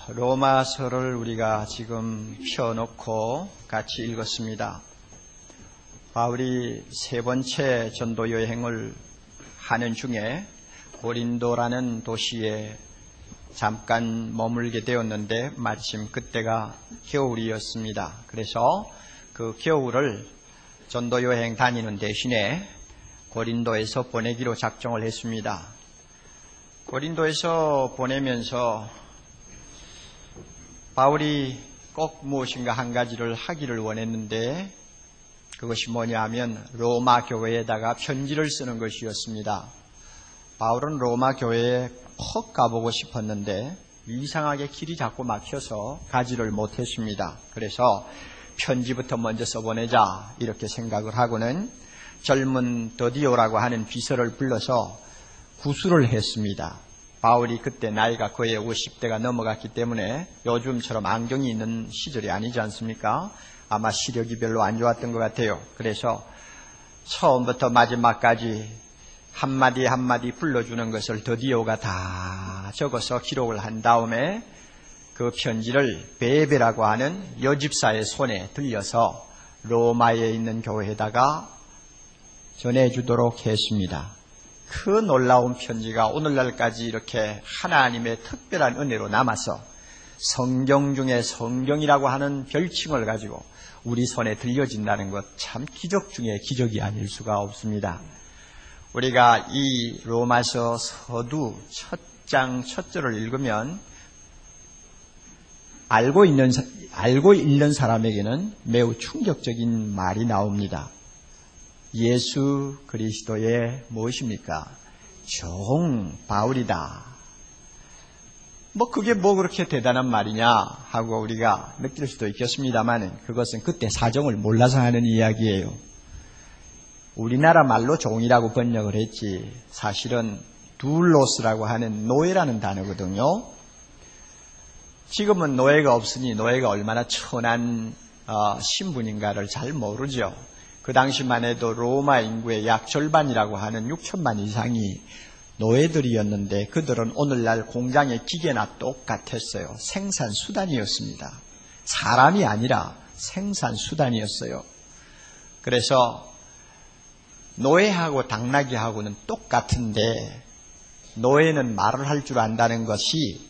로마서를 우리가 지금 펴놓고 같이 읽었습니다. 바울이 세 번째 전도 여행을 하는 중에 고린도라는 도시에 잠깐 머물게 되었는데 마침 그때가 겨울이었습니다. 그래서 그 겨울을 전도 여행 다니는 대신에 고린도에서 보내기로 작정을 했습니다. 고린도에서 보내면서 바울이 꼭 무엇인가 한 가지를 하기를 원했는데 그것이 뭐냐 하면 로마 교회에다가 편지를 쓰는 것이었습니다. 바울은 로마 교회에 퍽 가보고 싶었는데 이상하게 길이 자꾸 막혀서 가지를 못했습니다. 그래서 편지부터 먼저 써보내자 이렇게 생각을 하고는 젊은 더디오라고 하는 비서를 불러서 구술을 했습니다. 바울이 그때 나이가 거의 50대가 넘어갔기 때문에 요즘처럼 안경이 있는 시절이 아니지 않습니까? 아마 시력이 별로 안 좋았던 것 같아요. 그래서 처음부터 마지막까지 한마디 한마디 불러주는 것을 더디오가 다 적어서 기록을 한 다음에 그 편지를 베베라고 하는 여집사의 손에 들려서 로마에 있는 교회에다가 전해주도록 했습니다. 그 놀라운 편지가 오늘날까지 이렇게 하나님의 특별한 은혜로 남아서 성경 중에 성경이라고 하는 별칭을 가지고 우리 손에 들려진다는 것 참 기적 중에 기적이 아닐 수가 없습니다. 우리가 이 로마서 서두 첫 장 첫 절을 읽으면 알고 읽는 사람에게는 매우 충격적인 말이 나옵니다. 예수 그리스도의 무엇입니까? 종 바울이다. 그게 그렇게 대단한 말이냐 하고 우리가 느낄 수도 있겠습니다만 그것은 그때 사정을 몰라서 하는 이야기예요. 우리나라 말로 종이라고 번역을 했지 사실은 둘로스라고 하는 노예라는 단어거든요. 지금은 노예가 없으니 노예가 얼마나 천한 신분인가를 잘 모르죠. 그 당시만 해도 로마 인구의 약 절반이라고 하는 6천만 이상이 노예들이었는데 그들은 오늘날 공장의 기계나 똑같았어요. 생산수단이었습니다. 사람이 아니라 생산수단이었어요. 그래서 노예하고 당나귀하고는 똑같은데 노예는 말을 할 줄 안다는 것이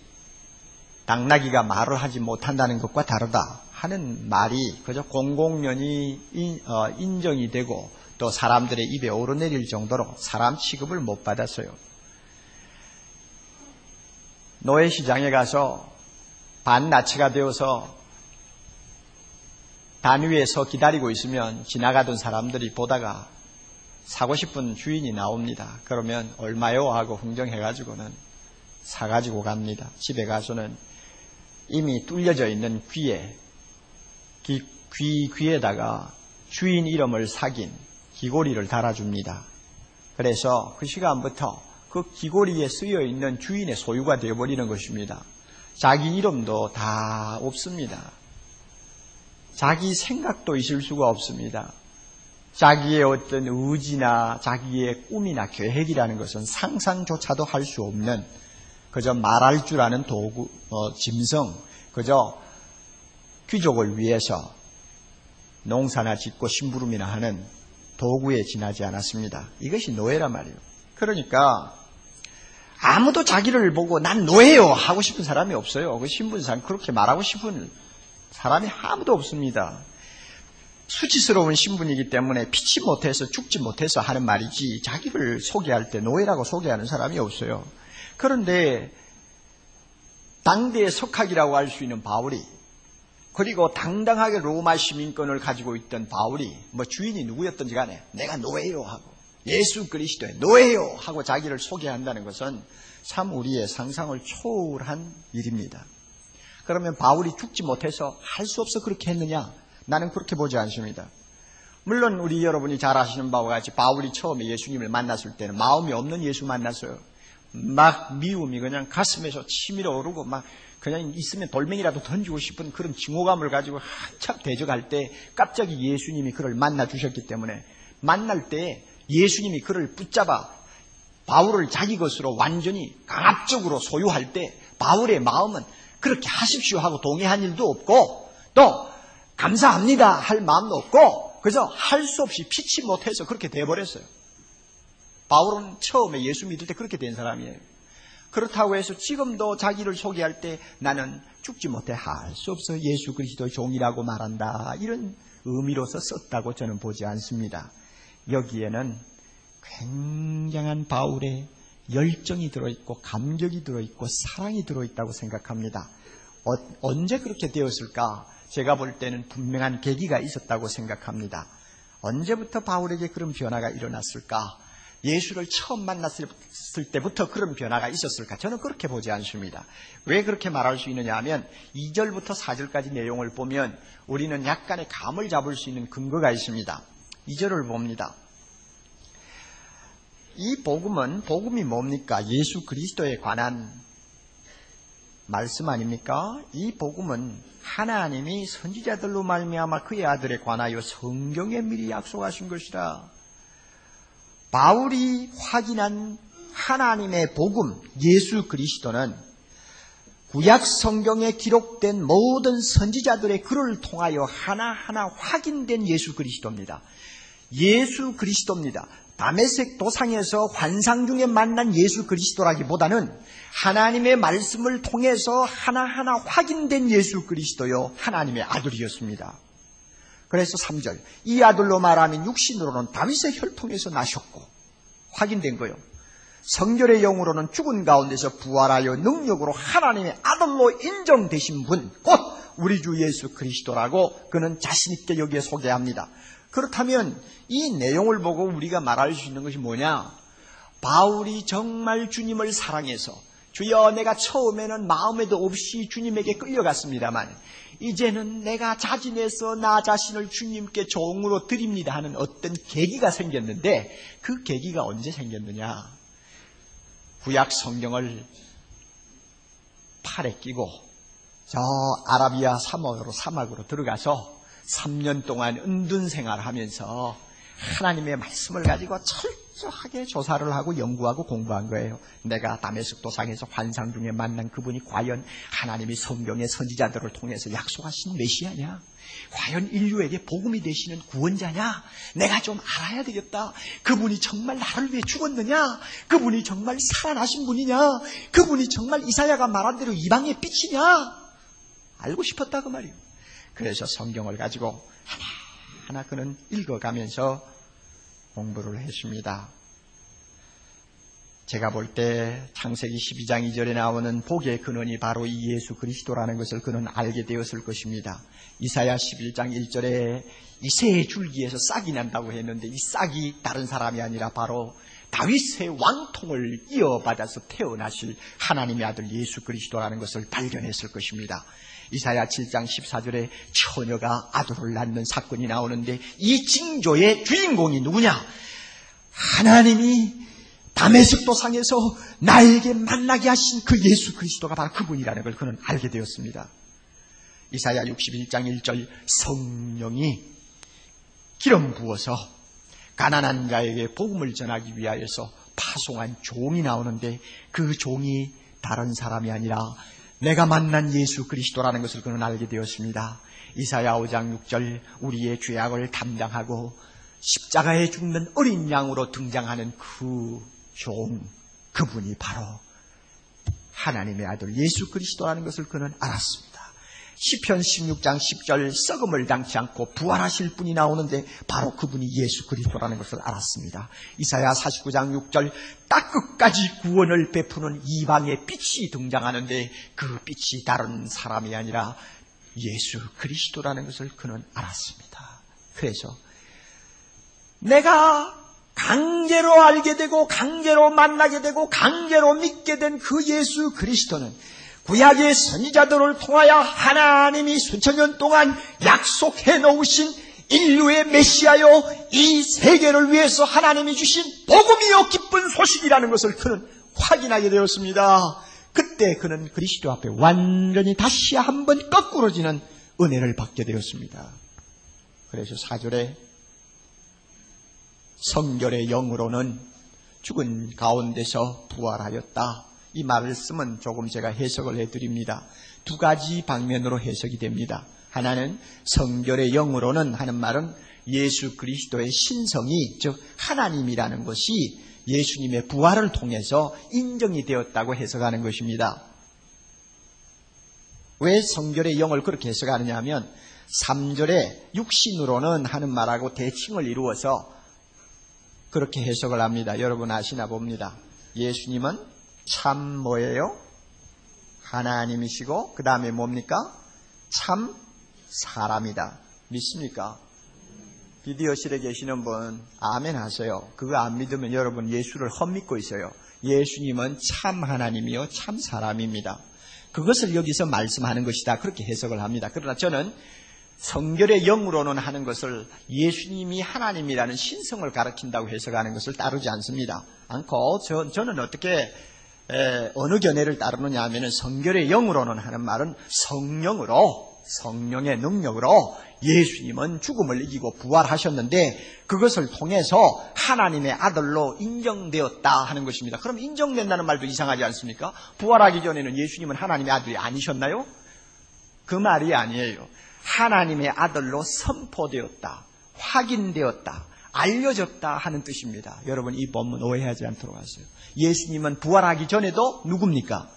당나귀가 말을 하지 못한다는 것과 다르다 하는 말이 그저 공공연히 인정이 되고 또 사람들의 입에 오르내릴 정도로 사람 취급을 못 받았어요. 노예 시장에 가서 반나치가 되어서 단 위에서 기다리고 있으면 지나가던 사람들이 보다가 사고 싶은 주인이 나옵니다. 그러면 얼마요? 하고 흥정해가지고는 사가지고 갑니다. 집에 가서는 이미 뚫려져 있는 귀에다가 주인 이름을 새긴 귀고리를 달아줍니다. 그래서 그 시간부터 그 귀고리에 쓰여 있는 주인의 소유가 되어버리는 것입니다. 자기 이름도 다 없습니다. 자기 생각도 있을 수가 없습니다. 자기의 어떤 의지나 자기의 꿈이나 계획이라는 것은 상상조차도 할 수 없는 그저 말할 줄 아는 도구, 짐승, 그저 귀족을 위해서 농사나 짓고 심부름이나 하는 도구에 지나지 않았습니다. 이것이 노예란 말이에요. 그러니까 아무도 자기를 보고 난 노예요 하고 싶은 사람이 없어요. 그 신분상 그렇게 말하고 싶은 사람이 아무도 없습니다. 수치스러운 신분이기 때문에 피치 못해서 죽지 못해서 하는 말이지 자기를 소개할 때 노예라고 소개하는 사람이 없어요. 그런데 당대의 석학이라고 할 수 있는 바울이 그리고 당당하게 로마 시민권을 가지고 있던 바울이 주인이 누구였든지 간에 내가 노예요 하고 예수 그리스도의 노예요 하고 자기를 소개한다는 것은 참 우리의 상상을 초월한 일입니다. 그러면 바울이 죽지 못해서 할 수 없어 그렇게 했느냐? 나는 그렇게 보지 않습니다. 물론 우리 여러분이 잘 아시는 바와 같이 바울이 처음에 예수님을 만났을 때는 마음이 없는 예수 만났어요. 막 미움이 그냥 가슴에서 치밀어 오르고 막 그냥 있으면 돌멩이라도 던지고 싶은 그런 징호감을 가지고 한참 대적할 때 갑자기 예수님이 그를 만나 주셨기 때문에 만날 때 예수님이 그를 붙잡아 바울을 자기 것으로 완전히 강압적으로 소유할 때 바울의 마음은 그렇게 하십시오 하고 동의한 일도 없고 또 감사합니다 할 마음도 없고 그래서 할 수 없이 피치 못해서 그렇게 돼버렸어요. 바울은 처음에 예수 믿을 때 그렇게 된 사람이에요. 그렇다고 해서 지금도 자기를 소개할 때 나는 죽지 못해 할 수 없어 예수 그리스도의 종이라고 말한다 이런 의미로서 썼다고 저는 보지 않습니다. 여기에는 굉장한 바울의 열정이 들어있고 감격이 들어있고 사랑이 들어있다고 생각합니다. 언제 그렇게 되었을까? 제가 볼 때는 분명한 계기가 있었다고 생각합니다. 언제부터 바울에게 그런 변화가 일어났을까? 예수를 처음 만났을 때부터 그런 변화가 있었을까? 저는 그렇게 보지 않습니다. 왜 그렇게 말할 수 있느냐 하면 2절부터 4절까지 내용을 보면 우리는 약간의 감을 잡을 수 있는 근거가 있습니다. 2절을 봅니다. 이 복음이 뭡니까? 예수 그리스도에 관한 말씀 아닙니까? 이 복음은 하나님이 선지자들로 말미암아 그의 아들에 관하여 성경에 미리 약속하신 것이라. 바울이 확인한 하나님의 복음, 예수 그리스도는 구약 성경에 기록된 모든 선지자들의 글을 통하여 하나하나 확인된 예수 그리스도입니다. 예수 그리스도입니다. 다메섹 도상에서 환상 중에 만난 예수 그리스도라기보다는 하나님의 말씀을 통해서 하나하나 확인된 예수 그리스도요 하나님의 아들이었습니다. 그래서 3절 이 아들로 말하면 육신으로는 다윗의 혈통에서 나셨고 확인된 거예요. 성결의 영으로는 죽은 가운데서 부활하여 능력으로 하나님의 아들로 인정되신 분 곧 우리 주 예수 그리스도라고 그는 자신 있게 여기에 소개합니다. 그렇다면 이 내용을 보고 우리가 말할 수 있는 것이 뭐냐? 바울이 정말 주님을 사랑해서 주여 내가 처음에는 마음에도 없이 주님에게 끌려갔습니다만 이제는 내가 자진해서 나 자신을 주님께 종으로 드립니다 하는 어떤 계기가 생겼는데 그 계기가 언제 생겼느냐? 구약 성경을 팔에 끼고 저 아라비아 사막으로 들어가서 3년 동안 은둔 생활하면서 하나님의 말씀을 가지고 철저하게 조사를 하고 연구하고 공부한 거예요. 내가 다메섹 도상에서 환상 중에 만난 그분이 과연 하나님이 성경의 선지자들을 통해서 약속하신 메시아냐? 과연 인류에게 복음이 되시는 구원자냐? 내가 좀 알아야 되겠다. 그분이 정말 나를 위해 죽었느냐? 그분이 정말 살아나신 분이냐? 그분이 정말 이사야가 말한 대로 이방의 빛이냐? 알고 싶었다 그 말이에요. 그래서 성경을 가지고 하나하나 그는 읽어가면서 공부를 했습니다. 제가 볼 때 창세기 12장 2절에 나오는 복의 근원이 바로 이 예수 그리스도라는 것을 그는 알게 되었을 것입니다. 이사야 11장 1절에 이 새 줄기에서 싹이 난다고 했는데 이 싹이 다른 사람이 아니라 바로 다윗의 왕통을 이어받아서 태어나실 하나님의 아들 예수 그리스도라는 것을 발견했을 것입니다. 이사야 7장 14절에 처녀가 아들을 낳는 사건이 나오는데 이 징조의 주인공이 누구냐? 하나님이 다메섹 도상에서 나에게 만나게 하신 그 예수 그리스도가 바로 그분이라는 걸 그는 알게 되었습니다. 이사야 61장 1절 성령이 기름 부어서 가난한 자에게 복음을 전하기 위하여서 파송한 종이 나오는데 그 종이 다른 사람이 아니라 내가 만난 예수 그리스도라는 것을 그는 알게 되었습니다. 이사야 5장 6절 우리의 죄악을 담당하고 십자가에 죽는 어린 양으로 등장하는 그 종, 그분이 바로 하나님의 아들 예수 그리스도라는 것을 그는 알았습니다. 시편 16장 10절 썩음을 당치 않고 부활하실 분이 나오는데 바로 그분이 예수 그리스도라는 것을 알았습니다. 이사야 49장 6절 딱 끝까지 구원을 베푸는 이방의 빛이 등장하는데 그 빛이 다른 사람이 아니라 예수 그리스도라는 것을 그는 알았습니다. 그래서 내가 강제로 알게 되고 강제로 만나게 되고 강제로 믿게 된 그 예수 그리스도는 구약의 선지자들을 통하여 하나님이 수천 년 동안 약속해 놓으신 인류의 메시아요 이 세계를 위해서 하나님이 주신 복음이요 기쁜 소식이라는 것을 그는 확인하게 되었습니다. 그때 그는 그리스도 앞에 완전히 다시 한번 거꾸러지는 은혜를 받게 되었습니다. 그래서 4절에 성결의 영으로는 죽은 가운데서 부활하였다. 이 말씀은 조금 제가 해석을 해드립니다. 두 가지 방면으로 해석이 됩니다. 하나는 성결의 영으로는 하는 말은 예수 그리스도의 신성이, 즉 하나님이라는 것이 예수님의 부활을 통해서 인정이 되었다고 해석하는 것입니다. 왜 성결의 영을 그렇게 해석하느냐 하면 3절에 육신으로는 하는 말하고 대칭을 이루어서 그렇게 해석을 합니다. 여러분 아시나 봅니다. 예수님은 참 뭐예요? 하나님이시고 그 다음에 뭡니까? 참 사람이다. 믿습니까? 비디오실에 계시는 분 아멘 하세요. 그거 안 믿으면 여러분 예수를 헛믿고 있어요. 예수님은 참 하나님이요 참 사람입니다. 그것을 여기서 말씀하는 것이다. 그렇게 해석을 합니다. 그러나 저는 성결의 영으로는 하는 것을 예수님이 하나님이라는 신성을 가리킨다고 해석하는 것을 따르지 않습니다. 않고 저는 어떻게 어느 견해를 따르느냐 하면 성결의 영으로는 하는 말은 성령의 능력으로 예수님은 죽음을 이기고 부활하셨는데 그것을 통해서 하나님의 아들로 인정되었다 하는 것입니다. 그럼 인정된다는 말도 이상하지 않습니까? 부활하기 전에는 예수님은 하나님의 아들이 아니셨나요? 그 말이 아니에요. 하나님의 아들로 선포되었다, 확인되었다, 알려졌다 하는 뜻입니다. 여러분 이 본문 오해하지 않도록 하세요. 예수님은 부활하기 전에도 누굽니까?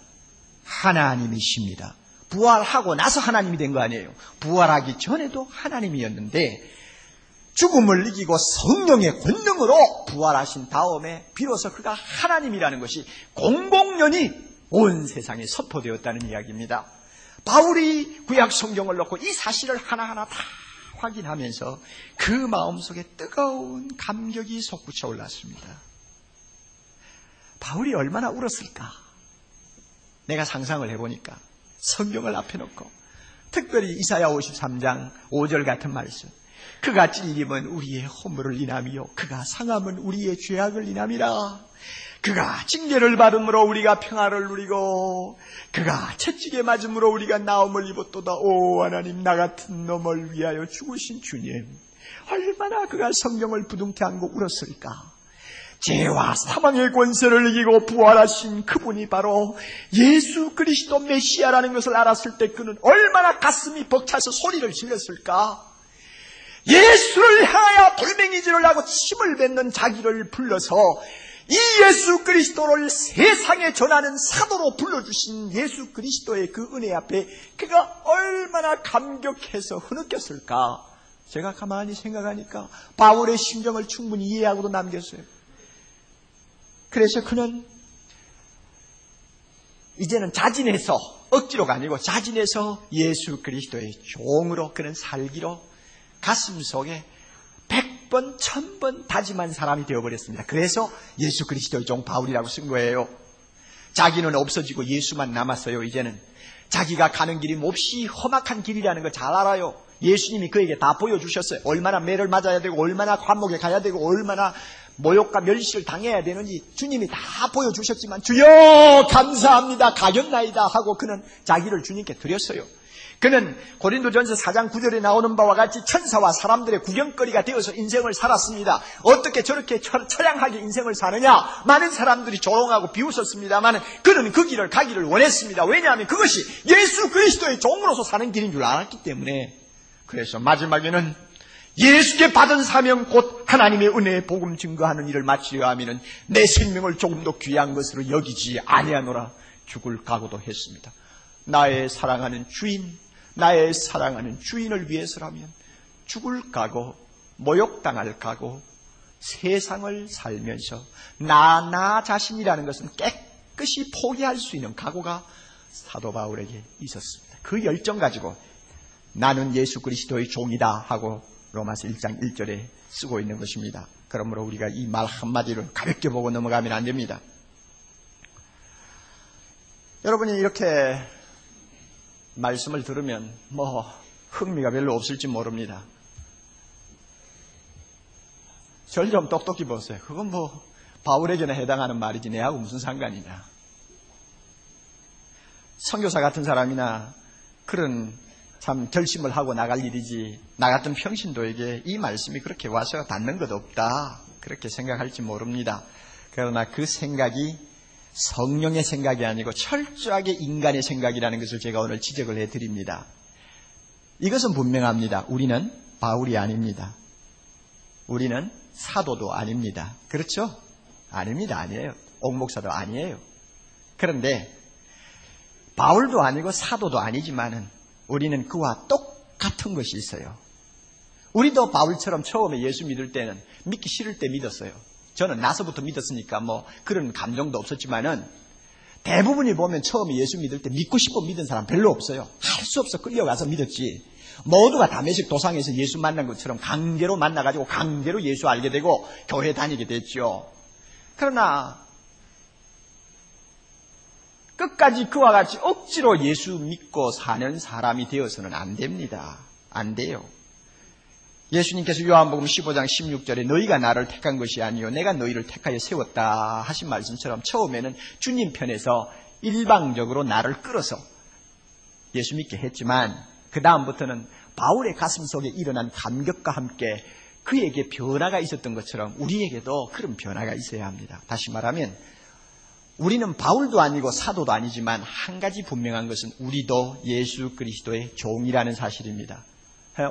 하나님이십니다. 부활하고 나서 하나님이 된 거 아니에요. 부활하기 전에도 하나님이었는데 죽음을 이기고 성령의 권능으로 부활하신 다음에 비로소 그가 하나님이라는 것이 공공연히 온 세상에 선포되었다는 이야기입니다. 바울이 구약 성경을 놓고 이 사실을 하나하나 다 확인하면서 그 마음속에 뜨거운 감격이 솟구쳐 올랐습니다. 바울이 얼마나 울었을까? 내가 상상을 해보니까 성경을 앞에 놓고 특별히 이사야 53장 5절 같은 말씀, 그가 찔림은 우리의 허물을 인함이요 그가 상함은 우리의 죄악을 인함이라. 그가 징계를 받음으로 우리가 평화를 누리고 그가 채찍에 맞음으로 우리가 나음을 입었도다. 오 하나님, 나 같은 놈을 위하여 죽으신 주님, 얼마나 그가 성경을 부둥켜 안고 울었을까. 죄와 사망의 권세를 이기고 부활하신 그분이 바로 예수 그리스도 메시아라는 것을 알았을 때 그는 얼마나 가슴이 벅차서 소리를 질렀을까. 예수를 향하여 돌멩이질을 하고 침을 뱉는 자기를 불러서 이 예수 그리스도를 세상에 전하는 사도로 불러주신 예수 그리스도의 그 은혜 앞에 그가 얼마나 감격해서 흐느꼈을까. 제가 가만히 생각하니까 바울의 심정을 충분히 이해하고도 남겼어요. 그래서 그는 이제는 자진해서, 억지로가 아니고 자진해서 예수 그리스도의 종으로 그는 살기로 가슴속에 100번, 1000번 다짐한 사람이 되어버렸습니다. 그래서 예수 그리스도의 종 바울이라고 쓴 거예요. 자기는 없어지고 예수만 남았어요. 이제는 자기가 가는 길이 몹시 험악한 길이라는 걸 잘 알아요. 예수님이 그에게 다 보여주셨어요. 얼마나 매를 맞아야 되고 얼마나 감옥에 가야 되고 얼마나 모욕과 멸시를 당해야 되는지 주님이 다 보여주셨지만 주여 감사합니다, 가겠나이다 하고 그는 자기를 주님께 드렸어요. 그는 고린도전서 4장 9절에 나오는 바와 같이 천사와 사람들의 구경거리가 되어서 인생을 살았습니다. 어떻게 저렇게 처량하게 인생을 사느냐. 많은 사람들이 조롱하고 비웃었습니다만 그는 그 길을 가기를 원했습니다. 왜냐하면 그것이 예수 그리스도의 종으로서 사는 길인 줄 알았기 때문에. 그래서 마지막에는 예수께 받은 사명 곧 하나님의 은혜의 복음 증거하는 일을 마치려 하면은 내 생명을 조금 더 귀한 것으로 여기지 아니하노라 죽을 각오도 했습니다. 나의 사랑하는 주인, 나의 사랑하는 주인을 위해서라면 죽을 각오, 모욕당할 각오, 세상을 살면서 나 자신이라는 것은 깨끗이 포기할 수 있는 각오가 사도 바울에게 있었습니다. 그 열정 가지고 나는 예수 그리스도의 종이다 하고 로마서 1장 1절에 쓰고 있는 것입니다. 그러므로 우리가 이 말 한마디를 가볍게 보고 넘어가면 안 됩니다. 여러분이 이렇게 말씀을 들으면 흥미가 별로 없을지 모릅니다. 절 좀 똑똑히 보세요. 그건 바울에게나 해당하는 말이지 내하고 무슨 상관이냐. 선교사 같은 사람이나 그런 참 결심을 하고 나갈 일이지 나 같은 평신도에게 이 말씀이 그렇게 와서 닿는 것 없다 그렇게 생각할지 모릅니다. 그러나 그 생각이 성령의 생각이 아니고 철저하게 인간의 생각이라는 것을 제가 오늘 지적을 해드립니다. 이것은 분명합니다. 우리는 바울이 아닙니다. 우리는 사도도 아닙니다. 그렇죠? 아닙니다. 아니에요. 옥목사도 아니에요. 그런데 바울도 아니고 사도도 아니지만은 우리는 그와 똑같은 것이 있어요. 우리도 바울처럼 처음에 예수 믿을 때는 믿기 싫을 때 믿었어요. 저는 나서부터 믿었으니까 뭐 그런 감정도 없었지만은 대부분이 보면 처음에 예수 믿을 때 믿고 싶어 믿은 사람 별로 없어요. 할 수 없어 끌려가서 믿었지. 모두가 다메섹 도상에서 예수 만난 것처럼 강제로 만나가지고 강제로 예수 알게 되고 교회 다니게 됐죠. 그러나 끝까지 그와 같이 억지로 예수 믿고 사는 사람이 되어서는 안 됩니다. 안 돼요. 예수님께서 요한복음 15장 16절에 너희가 나를 택한 것이 아니요 내가 너희를 택하여 세웠다 하신 말씀처럼 처음에는 주님 편에서 일방적으로 나를 끌어서 예수 믿게 했지만 그 다음부터는 바울의 가슴 속에 일어난 감격과 함께 그에게 변화가 있었던 것처럼 우리에게도 그런 변화가 있어야 합니다. 다시 말하면 우리는 바울도 아니고 사도도 아니지만 한 가지 분명한 것은 우리도 예수 그리스도의 종이라는 사실입니다.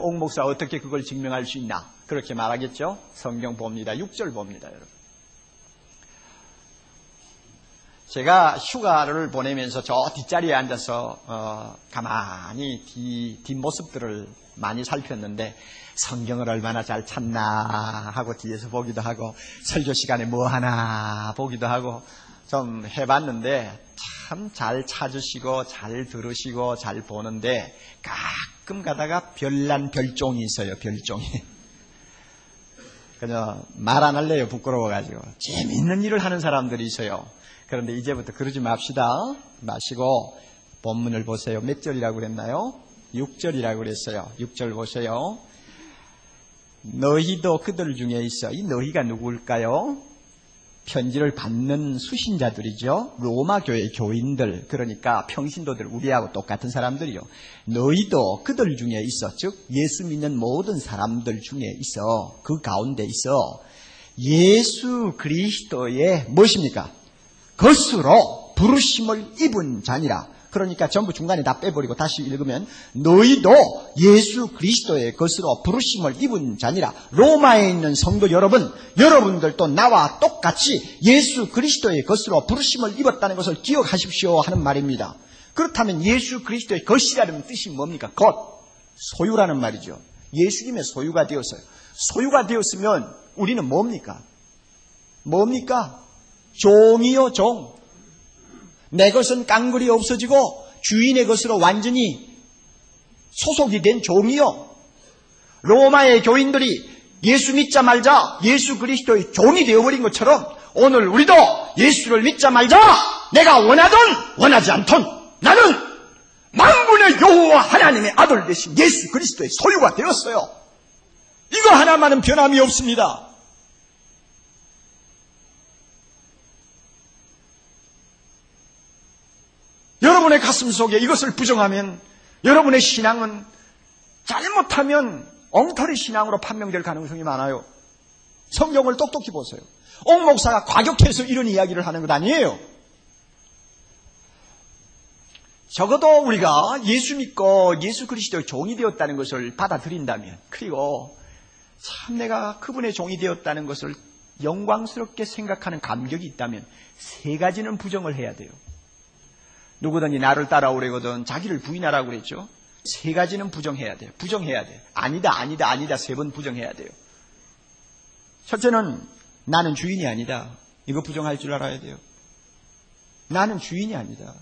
옥 목사 어떻게 그걸 증명할 수 있나? 그렇게 말하겠죠? 성경 봅니다. 6절 봅니다, 여러분. 제가 휴가를 보내면서 저 뒷자리에 앉아서 가만히 뒷모습들을 많이 살폈는데 성경을 얼마나 잘 찾나 하고 뒤에서 보기도 하고 설교 시간에 뭐 하나 보기도 하고 좀 해봤는데 참 잘 찾으시고 잘 들으시고 잘 보는데 가끔 가다가 별난 별종이 있어요. 별종이. 그냥 말 안 할래요. 부끄러워가지고. 재밌는 일을 하는 사람들이 있어요. 그런데 이제부터 그러지 마시고 본문을 보세요. 몇 절이라고 그랬나요? 6절이라고 그랬어요. 6절 보세요. 너희도 그들 중에 있어. 이 너희가 누구일까요? 편지를 받는 수신자들이죠. 로마 교회 교인들, 그러니까 평신도들, 우리하고 똑같은 사람들이요. 너희도 그들 중에 있어. 즉 예수 믿는 모든 사람들 중에 있어. 그 가운데 있어. 예수 그리스도의 무엇입니까? 것으로 부르심을 입은 자니라. 그러니까 전부 중간에 다 빼버리고 다시 읽으면 너희도 예수 그리스도의 것으로 부르심을 입은 자니라. 로마에 있는 성도 여러분들도 나와 똑같이 예수 그리스도의 것으로 부르심을 입었다는 것을 기억하십시오 하는 말입니다. 그렇다면 예수 그리스도의 것이라는 뜻이 뭡니까? 것, 소유라는 말이죠. 예수님의 소유가 되었어요. 소유가 되었으면 우리는 뭡니까? 종이요, 종. 내 것은 깡그리 없어지고 주인의 것으로 완전히 소속이 된 종이요. 로마의 교인들이 예수 믿자 말자 예수 그리스도의 종이 되어버린 것처럼 오늘 우리도 예수를 믿자 말자 내가 원하든 원하지 않든 나는 만군의 여호와 하나님의 아들 되신 예수 그리스도의 소유가 되었어요. 이거 하나만은 변함이 없습니다. 여러분의 가슴 속에 이것을 부정하면 여러분의 신앙은 잘못하면 엉터리 신앙으로 판명될 가능성이 많아요. 성경을 똑똑히 보세요. 옥 목사가 과격해서 이런 이야기를 하는 것 아니에요. 적어도 우리가 예수 믿고 예수 그리스도의 종이 되었다는 것을 받아들인다면, 그리고 참 내가 그분의 종이 되었다는 것을 영광스럽게 생각하는 감격이 있다면 세 가지는 부정을 해야 돼요. 누구든지 나를 따라오려거든 자기를 부인하라고 그랬죠. 세 가지는 부정해야 돼요. 부정해야 돼요. 아니다 세 번 부정해야 돼요. 첫째는 나는 주인이 아니다. 이거 부정할 줄 알아야 돼요. 나는 주인이 아니다.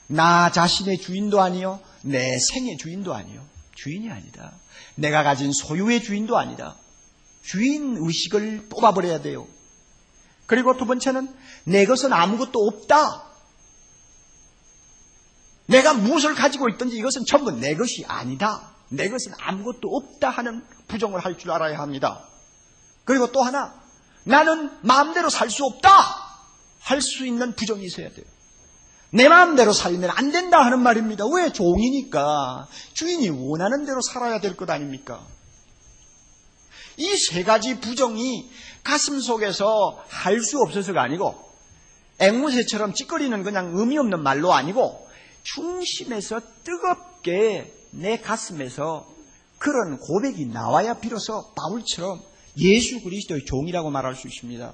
나 자신의 주인도 아니요, 내 생의 주인도 아니요. 주인이 아니다. 내가 가진 소유의 주인도 아니다. 주인 의식을 뽑아버려야 돼요. 그리고 두 번째는 내 것은 아무것도 없다. 내가 무엇을 가지고 있든지 이것은 전부 내 것이 아니다. 내 것은 아무것도 없다 하는 부정을 할 줄 알아야 합니다. 그리고 또 하나, 나는 마음대로 살 수 없다 할 수 있는 부정이 있어야 돼요. 내 마음대로 살면 안 된다 하는 말입니다. 왜? 종이니까 주인이 원하는 대로 살아야 될 것 아닙니까? 이 세 가지 부정이 가슴 속에서 할 수 없어서가 아니고 앵무새처럼 찌꺼리는 그냥 의미 없는 말로 아니고 중심에서 뜨겁게 내 가슴에서 그런 고백이 나와야 비로소 바울처럼 예수 그리스도의 종이라고 말할 수 있습니다.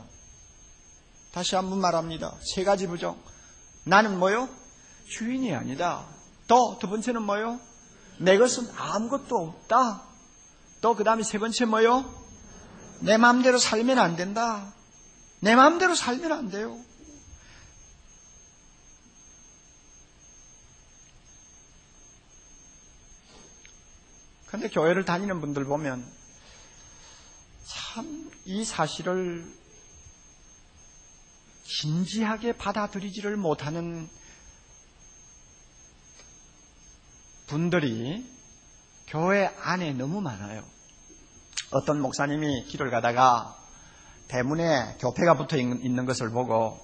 다시 한번 말합니다. 세 가지 부정. 나는 뭐요? 주인이 아니다. 또 두 번째는 뭐요? 내 것은 아무것도 없다. 또 그 다음에 세 번째 뭐요? 내 마음대로 살면 안 된다. 내 마음대로 살면 안 돼요. 그런데 교회를 다니는 분들 보면 참 이 사실을 진지하게 받아들이지를 못하는 분들이 교회 안에 너무 많아요. 어떤 목사님이 길을 가다가 대문에 교패가 붙어 있는 것을 보고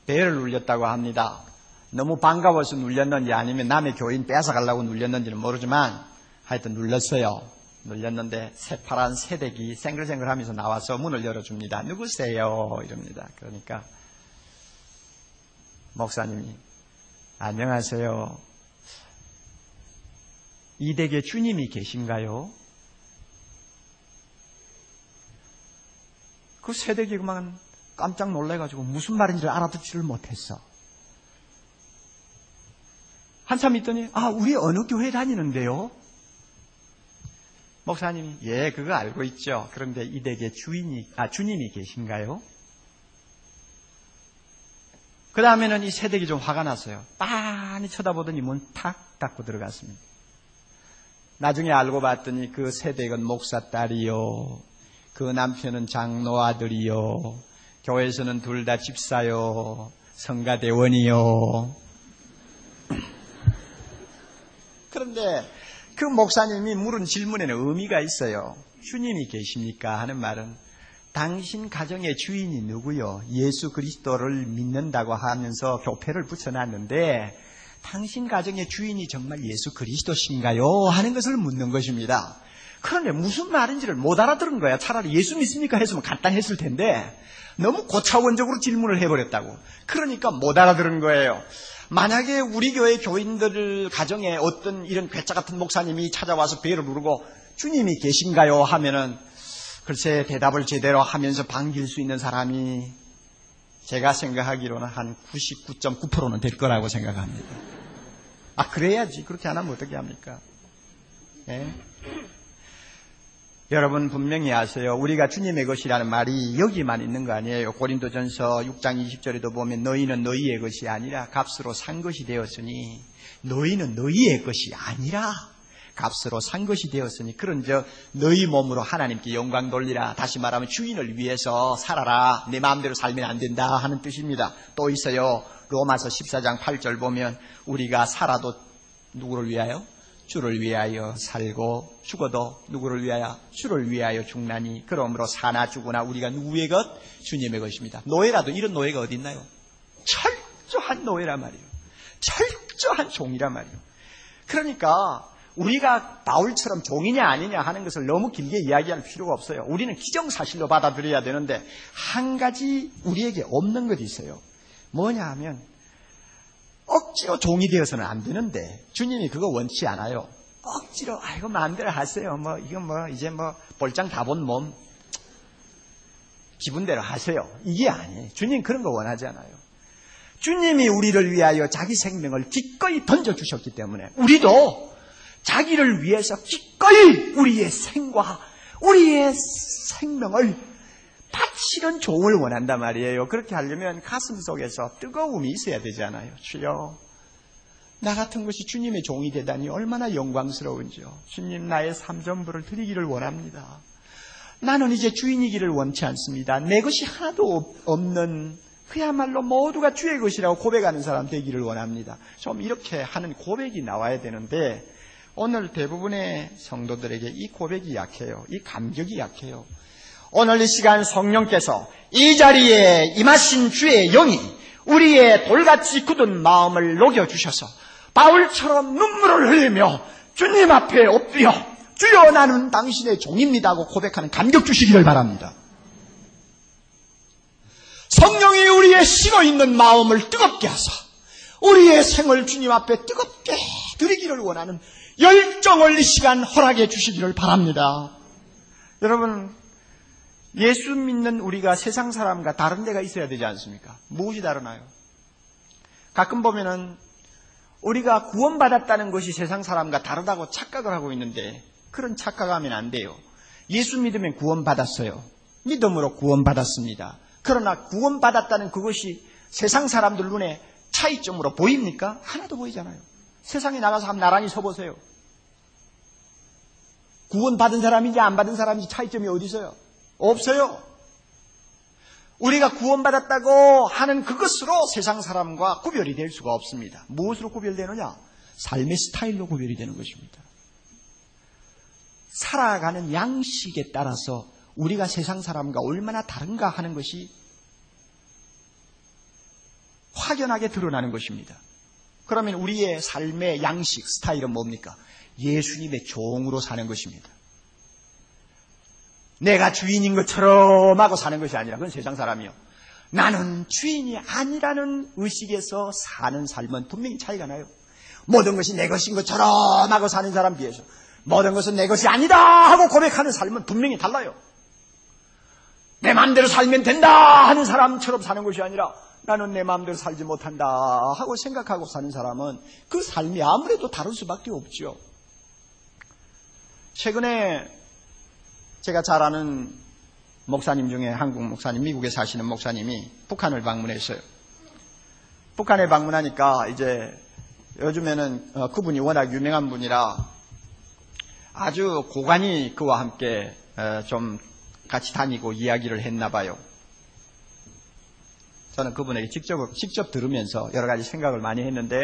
배를 눌렸다고 합니다. 너무 반가워서 눌렸는지 아니면 남의 교인 뺏어가려고 눌렸는지는 모르지만 하여튼 눌렀어요. 눌렸는데 새파란 새댁이 생글생글하면서 나와서 문을 열어줍니다. 누구세요? 이럽니다. 그러니까 목사님이 안녕하세요. 이 댁에 주님이 계신가요? 그 새댁이 그만 깜짝 놀래가지고 무슨 말인지를 알아듣지를 못했어. 한참 있더니 우리 어느 교회 다니는데요? 목사님이 예, 그거 알고 있죠. 그런데 이 댁에 주님이 계신가요? 그 다음에는 이 새댁이 좀 화가 났어요. 빤히 쳐다보더니 문 탁 닫고 들어갔습니다. 나중에 알고 봤더니 그 새댁은 목사 딸이요, 그 남편은 장로 아들이요, 교회에서는 둘 다 집사요, 성가대원이요. 그런데 그 목사님이 물은 질문에는 의미가 있어요. 주님이 계십니까? 하는 말은 당신 가정의 주인이 누구요? 예수 그리스도를 믿는다고 하면서 교패를 붙여놨는데 당신 가정의 주인이 정말 예수 그리스도신가요? 하는 것을 묻는 것입니다. 그런데 무슨 말인지를 못 알아들은 거야. 차라리 예수 믿습니까? 했으면 간단했을 텐데 너무 고차원적으로 질문을 해버렸다고. 그러니까 못 알아들은 거예요. 만약에 우리 교회 교인들 가정에 어떤 이런 괴짜 같은 목사님이 찾아와서 배를 누르고 주님이 계신가요? 하면은 글쎄 대답을 제대로 하면서 반길 수 있는 사람이 제가 생각하기로는 한 99.9%는 될 거라고 생각합니다. 그래야지. 그렇게 안 하면 어떻게 합니까? 네? 여러분 분명히 아세요. 우리가 주님의 것이라는 말이 여기만 있는 거 아니에요. 고린도전서 6장 20절에도 보면 너희는 너희의 것이 아니라 값으로 산 것이 되었으니, 너희는 너희의 것이 아니라 값으로 산 것이 되었으니 그런즉 너희 몸으로 하나님께 영광 돌리라. 다시 말하면 주인을 위해서 살아라. 내 마음대로 살면 안 된다 하는 뜻입니다. 또 있어요. 로마서 14장 8절 보면 우리가 살아도 누구를 위하여? 주를 위하여 살고 죽어도 누구를 위하여? 주를 위하여 죽나니 그러므로 사나 죽으나 우리가 누구의 것? 주님의 것입니다. 노예라도 이런 노예가 어디 있나요? 철저한 노예란 말이에요. 철저한 종이란 말이에요. 그러니까 우리가 바울처럼 종이냐 아니냐 하는 것을 너무 길게 이야기할 필요가 없어요. 우리는 기정사실로 받아들여야 되는데 한 가지 우리에게 없는 것이 있어요. 뭐냐 하면 억지로 종이 되어서는 안 되는데 주님이 그거 원치 않아요. 억지로 아이고 마음대로 하세요. 이제 볼장 다 본 몸 기분대로 하세요. 이게 아니에요. 주님 그런 거 원하지 않아요. 주님이 우리를 위하여 자기 생명을 기꺼이 던져주셨기 때문에 우리도 자기를 위해서 기꺼이 우리의 생과 우리의 생명을 바치는 종을 원한단 말이에요. 그렇게 하려면 가슴 속에서 뜨거움이 있어야 되잖아요. 주여, 나 같은 것이 주님의 종이 되다니 얼마나 영광스러운지요. 주님, 나의 삶 전부를 드리기를 원합니다. 나는 이제 주인이기를 원치 않습니다. 내 것이 하나도 없는 그야말로 모두가 주의 것이라고 고백하는 사람 되기를 원합니다. 좀 이렇게 하는 고백이 나와야 되는데 오늘 대부분의 성도들에게 이 고백이 약해요. 이 감격이 약해요. 오늘 이 시간 성령께서 이 자리에 임하신 주의 영이 우리의 돌같이 굳은 마음을 녹여주셔서 바울처럼 눈물을 흘리며 주님 앞에 엎드려 주여 나는 당신의 종입니다 하고 고백하는 감격 주시기를 바랍니다. 성령이 우리의 주님의 씨로 있는 마음을 뜨겁게 하사 우리의 생을 주님 앞에 뜨겁게 드리기를 원하는 열정을 이 시간 허락해 주시기를 바랍니다. 여러분, 예수 믿는 우리가 세상 사람과 다른 데가 있어야 되지 않습니까? 무엇이 다르나요? 가끔 보면은 우리가 구원받았다는 것이 세상 사람과 다르다고 착각을 하고 있는데 그런 착각하면 안 돼요. 예수 믿으면 구원받았어요. 믿음으로 구원받았습니다. 그러나 구원받았다는 그것이 세상 사람들 눈에 차이점으로 보입니까? 하나도 보이잖아요. 세상에 나가서 한번 나란히 서보세요. 구원받은 사람인지 안 받은 사람인지 차이점이 어디 있어요? 없어요. 우리가 구원받았다고 하는 그것으로 세상 사람과 구별이 될 수가 없습니다. 무엇으로 구별되느냐? 삶의 스타일로 구별이 되는 것입니다. 살아가는 양식에 따라서 우리가 세상 사람과 얼마나 다른가 하는 것이 확연하게 드러나는 것입니다. 그러면 우리의 삶의 양식, 스타일은 뭡니까? 예수님의 종으로 사는 것입니다. 내가 주인인 것처럼 하고 사는 것이 아니라 그건 세상 사람이요. 나는 주인이 아니라는 의식에서 사는 삶은 분명히 차이가 나요. 모든 것이 내 것인 것처럼 하고 사는 사람 비해서 모든 것은 내 것이 아니다 하고 고백하는 삶은 분명히 달라요. 내 마음대로 살면 된다 하는 사람처럼 사는 것이 아니라 나는 내 마음대로 살지 못한다 하고 생각하고 사는 사람은 그 삶이 아무래도 다를 수밖에 없죠. 최근에 제가 잘 아는 목사님 중에 한국 목사님, 미국에 사시는 목사님이 북한을 방문했어요. 북한에 방문하니까 이제 요즘에는 그분이 워낙 유명한 분이라 아주 고관이 그와 함께 좀 같이 다니고 이야기를 했나 봐요. 저는 그분에게 직접 들으면서 여러 가지 생각을 많이 했는데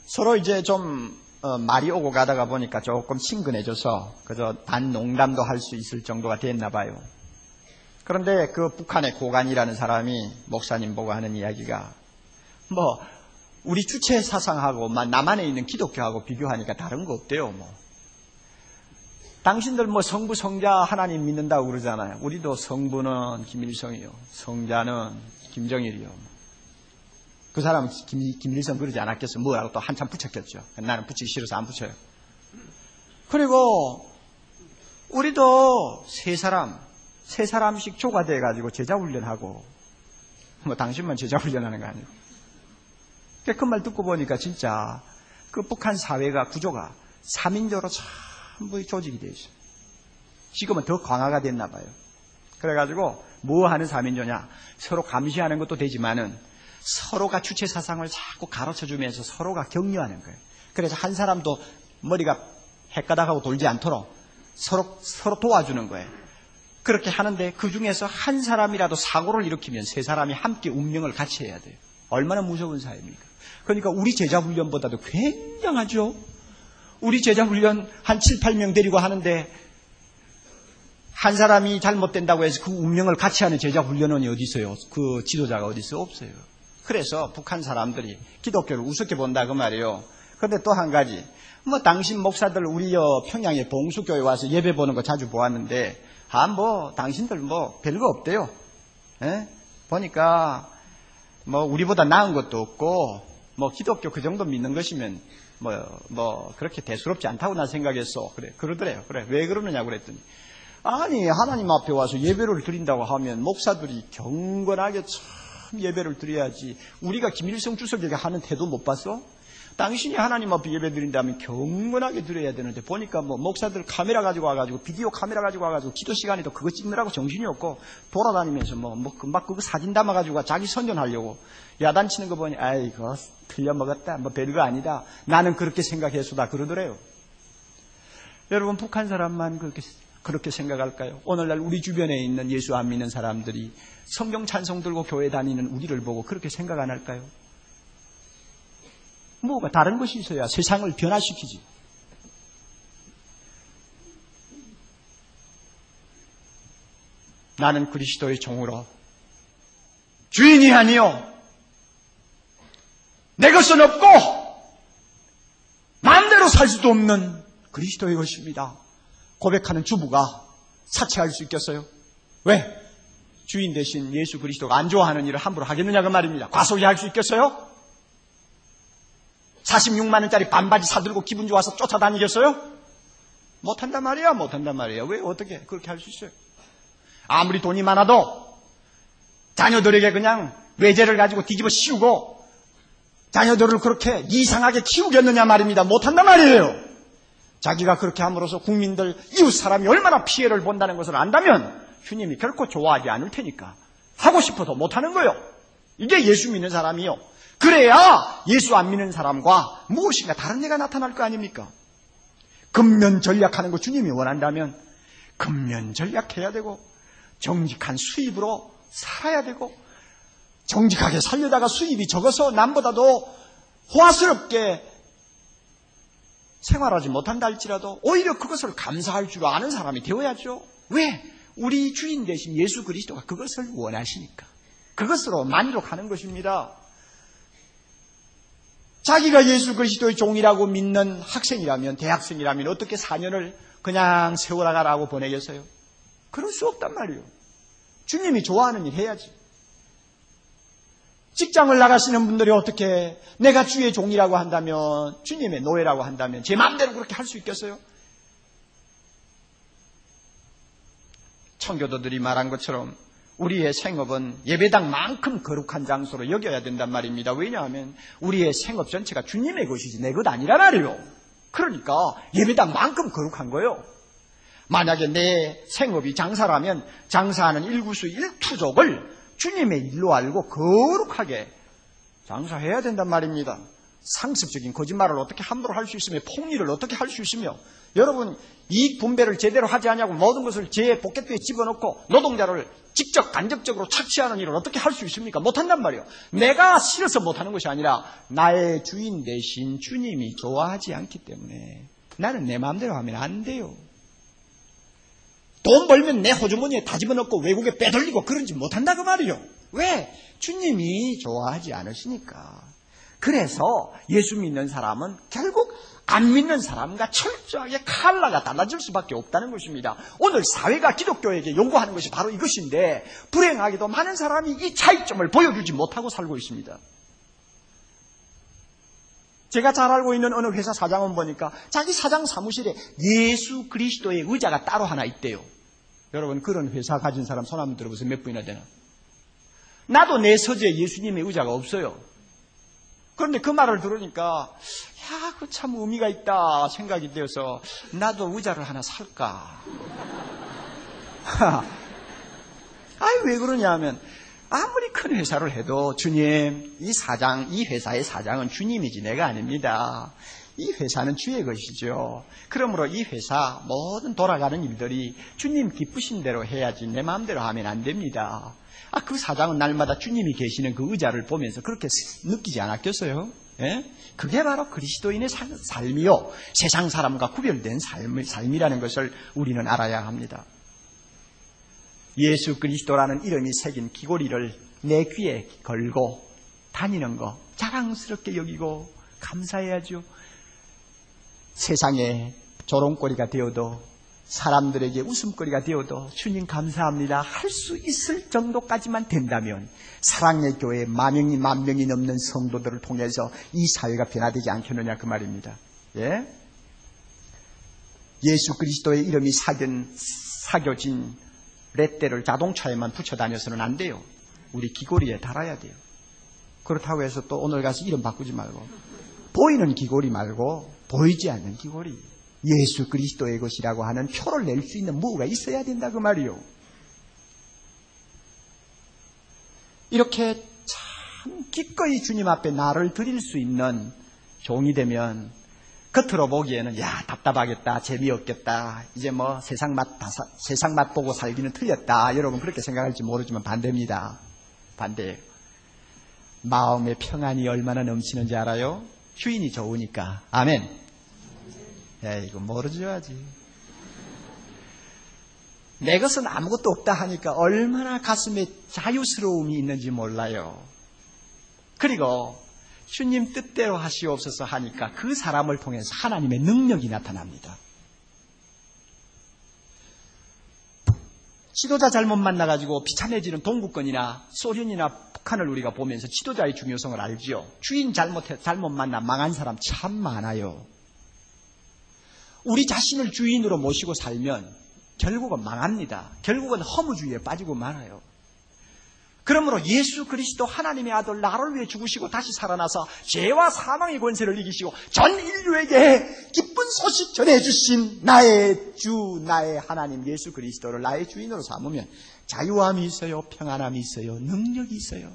서로 이제 좀 말이 오고 가다가 보니까 조금 친근해져서 그저 단 농담도 할 수 있을 정도가 됐나 봐요. 그런데 그 북한의 고관이라는 사람이 목사님 보고 하는 이야기가 우리 주체 사상하고 남한에 있는 기독교하고 비교하니까 다른 거 없대요. 당신들 성부 성자 하나님 믿는다고 그러잖아요. 우리도 성부는 김일성이요, 성자는 김정일이요. 그 사람은 김일성 그러지 않았겠어. 뭐라고 또 한참 붙였겠죠. 나는 붙이기 싫어서 안 붙여요. 그리고 우리도 세 사람씩 조가돼가지고 제자훈련하고 당신만 제자훈련하는 거 아니에요. 그 말 듣고 보니까 진짜 그 북한 사회가 구조가 3인조로 전부 조직이 되어 있어요. 지금은 더 강화가 됐나 봐요. 그래가지고 뭐 하는 3인조냐? 서로 감시하는 것도 되지만은 서로가 주체 사상을 자꾸 가르쳐주면서 서로가 격려하는 거예요. 그래서 한 사람도 머리가 헷가닥하고 돌지 않도록 서로 도와주는 거예요. 그렇게 하는데 그 중에서 한 사람이라도 사고를 일으키면 세 사람이 함께 운명을 같이 해야 돼요. 얼마나 무서운 사회입니까? 그러니까 우리 제자훈련보다도 굉장하죠. 우리 제자훈련 한 7, 8명 데리고 하는데 한 사람이 잘못된다고 해서 그 운명을 같이 하는 제자훈련원이 어디 있어요? 그 지도자가 어디 있어요? 없어요. 그래서 북한 사람들이 기독교를 우습게 본다 그 말이에요. 그런데 또 한 가지, 당신 목사들 우리 평양에 봉수교회 와서 예배 보는 거 자주 보았는데 당신들 별거 없대요. 에? 보니까 우리보다 나은 것도 없고 기독교 그 정도 믿는 것이면 그렇게 대수롭지 않다고 난 생각했어. 그러더래요. 그래, 왜 그러느냐 그랬더니 아니 하나님 앞에 와서 예배를 드린다고 하면 목사들이 경건하게 참 예배를 드려야지. 우리가 김일성 주석에게 하는 태도 못 봤어? 당신이 하나님 앞에 예배 드린다면 경건하게 드려야 되는데 보니까 목사들 카메라 가지고 와가지고 비디오 카메라 가지고 와가지고 기도 시간에도 그거 찍느라고 정신이 없고 돌아다니면서 막 그거 사진 담아가지고 자기 선전하려고 야단치는 거 보니 아이고 틀려먹었다 별거 아니다. 나는 그렇게 생각해서다 그러더래요. 여러분 북한 사람만 그렇게 생각할까요? 오늘날 우리 주변에 있는 예수 안 믿는 사람들이 성경 찬송 들고 교회 다니는 우리를 보고 그렇게 생각 안 할까요? 뭐가 다른 것이 있어야 세상을 변화시키지. 나는 그리스도의 종으로 주인이 아니요 내 것은 없고 마음대로 살 수도 없는 그리스도의 것입니다. 고백하는 주부가 사치할 수 있겠어요? 왜? 주인 대신 예수 그리스도가 안 좋아하는 일을 함부로 하겠느냐 그 말입니다. 과소비할 수 있겠어요? 46만 원짜리 반바지 사들고 기분 좋아서 쫓아다니겠어요? 못한단 말이야. 못한단 말이야. 왜 어떻게 그렇게 할 수 있어요? 아무리 돈이 많아도 자녀들에게 그냥 외제를 가지고 뒤집어 씌우고 자녀들을 그렇게 이상하게 키우겠느냐 말입니다. 못한단 말이에요. 자기가 그렇게 함으로써 국민들, 이웃 사람이 얼마나 피해를 본다는 것을 안다면 주님이 결코 좋아하지 않을 테니까 하고 싶어도 못하는 거예요. 이게 예수 믿는 사람이요. 그래야 예수 안 믿는 사람과 무엇인가 다른 애가 나타날 거 아닙니까? 근면 전략하는 거 주님이 원한다면 근면 전략해야 되고 정직한 수입으로 살아야 되고 정직하게 살려다가 수입이 적어서 남보다도 호화스럽게 생활하지 못한다 할지라도 오히려 그것을 감사할 줄 아는 사람이 되어야죠. 왜? 우리 주인 대신 예수 그리스도가 그것을 원하시니까. 그것으로 만족하는 것입니다. 자기가 예수 그리스도의 종이라고 믿는 학생이라면, 대학생이라면 어떻게 4년을 그냥 세월아가라고 보내겠어요? 그럴 수 없단 말이에요. 주님이 좋아하는 일 해야지. 직장을 나가시는 분들이 어떻게 내가 주의 종이라고 한다면, 주님의 노예라고 한다면 제 마음대로 그렇게 할 수 있겠어요? 청교도들이 말한 것처럼 우리의 생업은 예배당만큼 거룩한 장소로 여겨야 된단 말입니다. 왜냐하면 우리의 생업 전체가 주님의 것이지 내 것 아니란 말이에요. 그러니까 예배당만큼 거룩한 거예요. 만약에 내 생업이 장사라면 장사하는 일구수 일투족을 주님의 일로 알고 거룩하게 장사해야 된단 말입니다. 상습적인 거짓말을 어떻게 함부로 할 수 있으며 폭리를 어떻게 할 수 있으며 여러분 이익 분배를 제대로 하지 않냐고 모든 것을 제 포켓비에 집어넣고 노동자를 직접 간접적으로 착취하는 일을 어떻게 할 수 있습니까? 못한단 말이에요. 내가 싫어서 못하는 것이 아니라 나의 주인 대신 주님이 좋아하지 않기 때문에 나는 내 마음대로 하면 안 돼요. 돈 벌면 내 호주머니에 다 집어넣고 외국에 빼돌리고 그런지 못한다 그 말이에요. 왜? 주님이 좋아하지 않으시니까. 그래서 예수 믿는 사람은 결국 안 믿는 사람과 철저하게 칼라가 달라질 수밖에 없다는 것입니다. 오늘 사회가 기독교에게 요구하는 것이 바로 이것인데 불행하게도 많은 사람이 이 차이점을 보여주지 못하고 살고 있습니다. 제가 잘 알고 있는 어느 회사 사장은 보니까 자기 사장 사무실에 예수 그리스도의 의자가 따로 하나 있대요. 여러분 그런 회사 가진 사람 손 한번 들어보세요. 몇 분이나 되나? 나도 내 서재에 예수님의 의자가 없어요. 그런데 그 말을 들으니까 야, 그 참 의미가 있다 생각이 되어서 나도 의자를 하나 살까? 아이 왜 그러냐 하면 아무리 큰 회사를 해도 주님, 이 사장, 이 회사의 사장은 주님이지 내가 아닙니다. 이 회사는 주의 것이죠. 그러므로 이 회사 모든 돌아가는 일들이 주님 기쁘신 대로 해야지 내 마음대로 하면 안 됩니다. 그 사장은 날마다 주님이 계시는 그 의자를 보면서 그렇게 느끼지 않았겠어요? 예? 그게 바로 그리스도인의 삶이요. 세상 사람과 구별된 삶이라는 것을 우리는 알아야 합니다. 예수 그리스도라는 이름이 새긴 귀고리를 내 귀에 걸고 다니는 거 자랑스럽게 여기고 감사해야죠. 세상에 조롱거리가 되어도 사람들에게 웃음거리가 되어도 주님 감사합니다 할 수 있을 정도까지만 된다면 사랑의 교회 만 명이 넘는 성도들을 통해서 이 사회가 변화되지 않겠느냐 그 말입니다. 예? 예수 그리스도의 이름이 사겨진 렛대를 자동차에만 붙여 다녀서는 안 돼요. 우리 귀고리에 달아야 돼요. 그렇다고 해서 또 오늘 가서 이름 바꾸지 말고 보이는 귀고리 말고 보이지 않는 귀고리, 예수 그리스도의 것이라고 하는 표를 낼 수 있는 뭐가 있어야 된다 그 말이요. 이렇게 참 기꺼이 주님 앞에 나를 드릴 수 있는 종이 되면 겉으로 보기에는 야 답답하겠다, 재미없겠다, 이제 뭐 세상 맛 보고 살기는 틀렸다. 여러분 그렇게 생각할지 모르지만 반대입니다. 반대예요. 마음의 평안이 얼마나 넘치는지 알아요? 주인이 좋으니까. 아멘. 야 이거 모르죠 아직. 내 것은 아무것도 없다 하니까 얼마나 가슴에 자유스러움이 있는지 몰라요. 그리고 주님 뜻대로 하시옵소서 하니까 그 사람을 통해서 하나님의 능력이 나타납니다. 지도자 잘못 만나가지고 비참해지는 동구권이나 소련이나 북한을 우리가 보면서 지도자의 중요성을 알지요. 주인 잘못 만나 망한 사람 참 많아요. 우리 자신을 주인으로 모시고 살면 결국은 망합니다. 결국은 허무주의에 빠지고 말아요. 그러므로 예수 그리스도 하나님의 아들 나를 위해 죽으시고 다시 살아나서 죄와 사망의 권세를 이기시고 전 인류에게 기쁜 소식 전해주신 나의 주, 나의 하나님 예수 그리스도를 나의 주인으로 삼으면 자유함이 있어요, 평안함이 있어요, 능력이 있어요.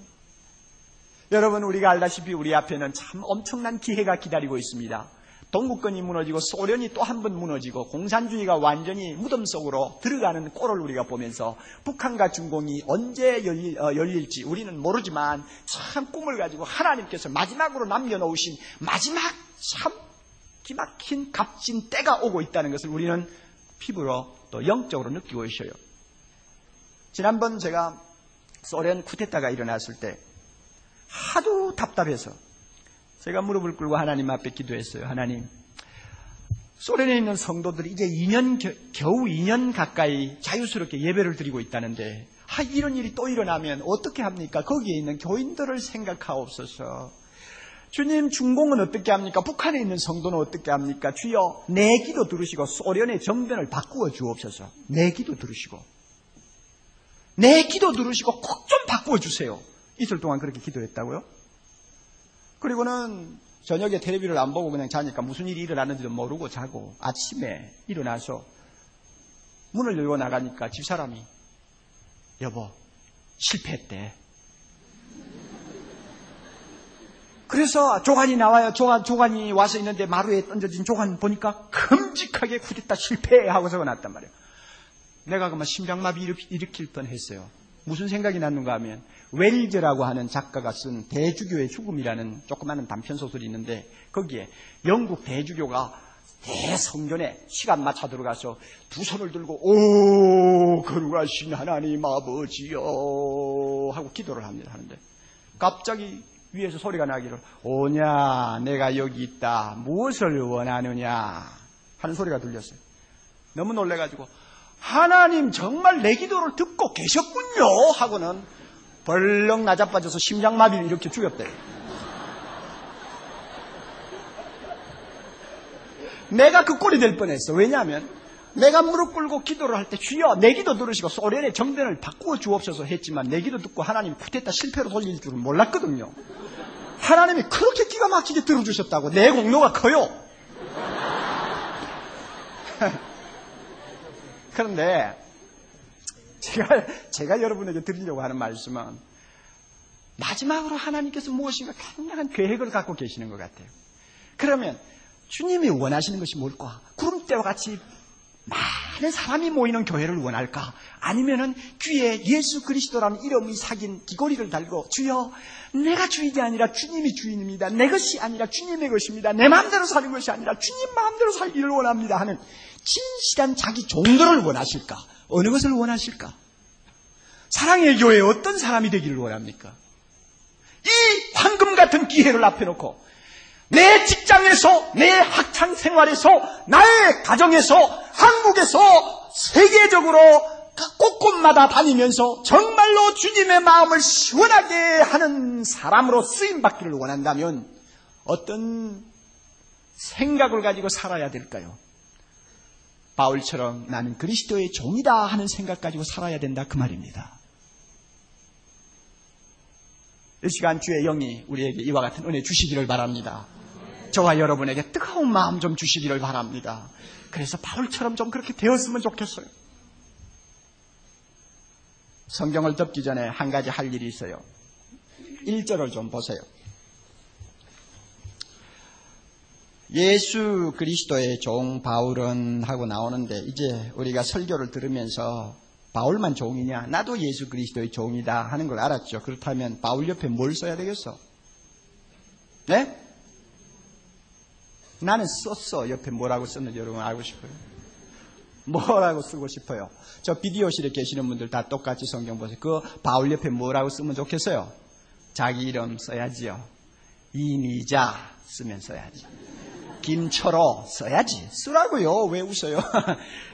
여러분, 우리가 알다시피 우리 앞에는 참 엄청난 기회가 기다리고 있습니다. 동구권이 무너지고 소련이 또 한 번 무너지고 공산주의가 완전히 무덤 속으로 들어가는 꼴을 우리가 보면서 북한과 중공이 언제 열릴지 우리는 모르지만 참 꿈을 가지고 하나님께서 마지막으로 남겨놓으신 마지막 참 기막힌 값진 때가 오고 있다는 것을 우리는 피부로 또 영적으로 느끼고 있어요. 지난번 제가 소련 쿠데타가 일어났을 때 하도 답답해서 제가 무릎을 꿇고 하나님 앞에 기도했어요. 하나님, 소련에 있는 성도들이 이제 겨우 2년 가까이 자유스럽게 예배를 드리고 있다는데 이런 일이 또 일어나면 어떻게 합니까? 거기에 있는 교인들을 생각하옵소서. 주님, 중공은 어떻게 합니까? 북한에 있는 성도는 어떻게 합니까? 주여, 내 기도 들으시고 소련의 정변을 바꾸어 주옵소서. 내 기도 들으시고 꼭 좀 바꾸어 주세요. 이틀 동안 그렇게 기도했다고요? 그리고는 저녁에 텔레비를 안 보고 그냥 자니까 무슨 일이 일어났는지도 모르고 자고 아침에 일어나서 문을 열고 나가니까 집사람이 여보, 실패했대. 그래서 조간이 나와요. 조간이 와서 있는데 마루에 던져진 조간 보니까 큼직하게 쿠데타 실패하고 적어놨단 말이에요. 내가 그만 심장마비 일으킬 뻔했어요. 무슨 생각이 났는가 하면 웰즈라고 하는 작가가 쓴 대주교의 죽음이라는 조그마한 단편소설이 있는데 거기에 영국 대주교가 대성전에 시간 맞춰 들어가서 두 손을 들고 오 거룩하신 하나님 아버지여 하고 기도를 합니다. 하는데 갑자기 위에서 소리가 나기를 오냐 내가 여기 있다 무엇을 원하느냐 하는 소리가 들렸어요. 너무 놀래가지고 하나님 정말 내 기도를 듣고 계셨군요 하고는 벌렁 나자빠져서 심장마비를 일으켜 죽였대. 내가 그 꼴이 될 뻔했어. 왜냐하면 내가 무릎 꿇고 기도를 할 때 주여 내 기도 들으시고 소련의 정변을 바꾸어 주옵소서 했지만 내 기도 듣고 하나님 쿠데타 실패로 돌릴 줄은 몰랐거든요. 하나님이 그렇게 기가 막히게 들어주셨다고 내 공로가 커요. 그런데 제가 여러분에게 드리려고 하는 말씀은 마지막으로 하나님께서 무엇인가 강력한 계획을 갖고 계시는 것 같아요. 그러면 주님이 원하시는 것이 뭘까? 구름대와 같이 많은 사람이 모이는 교회를 원할까? 아니면은 귀에 예수 그리스도라는 이름이 새긴 귀걸이를 달고 주여 내가 주인이 아니라 주님이 주인입니다. 내 것이 아니라 주님의 것입니다. 내 마음대로 사는 것이 아니라 주님 마음대로 살기를 원합니다 하는 진실한 자기 종들을 원하실까? 어느 것을 원하실까? 사랑의 교회에 어떤 사람이 되기를 원합니까? 이 황금 같은 기회를 앞에 놓고 내 직장에서, 내 학창 생활에서, 나의 가정에서, 한국에서, 세계적으로 곳곳마다 다니면서 정말로 주님의 마음을 시원하게 하는 사람으로 쓰임받기를 원한다면 어떤 생각을 가지고 살아야 될까요? 바울처럼 나는 그리스도의 종이다 하는 생각 가지고 살아야 된다 그 말입니다. 이 시간 주의 영이 우리에게 이와 같은 은혜 주시기를 바랍니다. 저와 여러분에게 뜨거운 마음 좀 주시기를 바랍니다. 그래서 바울처럼 좀 그렇게 되었으면 좋겠어요. 성경을 덮기 전에 한 가지 할 일이 있어요. 1절을 좀 보세요. 예수 그리스도의 종 바울은 하고 나오는데 이제 우리가 설교를 들으면서 바울만 종이냐? 나도 예수 그리스도의 종이다 하는 걸 알았죠. 그렇다면 바울 옆에 뭘 써야 되겠어? 네? 나는 썼어. 옆에 뭐라고 썼는지 여러분 알고 싶어요? 뭐라고 쓰고 싶어요? 저 비디오실에 계시는 분들 다 똑같이 성경 보세요. 그 바울 옆에 뭐라고 쓰면 좋겠어요? 자기 이름 써야지요. 이미자 쓰면 써야지. 김철호 써야지. 쓰라고요. 왜 웃어요?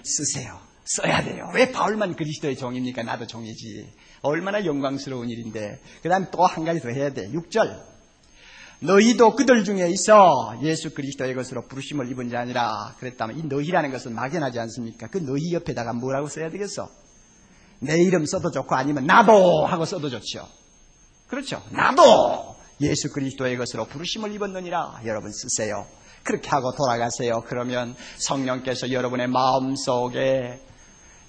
쓰세요. 써야 돼요. 왜 바울만 그리스도의 종입니까? 나도 종이지. 얼마나 영광스러운 일인데. 그 다음에 또 한 가지 더 해야 돼. 6절. 너희도 그들 중에 있어 예수 그리스도의 것으로 부르심을 입은 자 아니라 그랬다면 이 너희라는 것은 막연하지 않습니까? 그 너희 옆에다가 뭐라고 써야 되겠어? 내 이름 써도 좋고 아니면 나도 하고 써도 좋죠. 그렇죠. 나도 예수 그리스도의 것으로 부르심을 입었느니라 여러분 쓰세요. 그렇게 하고 돌아가세요. 그러면 성령께서 여러분의 마음속에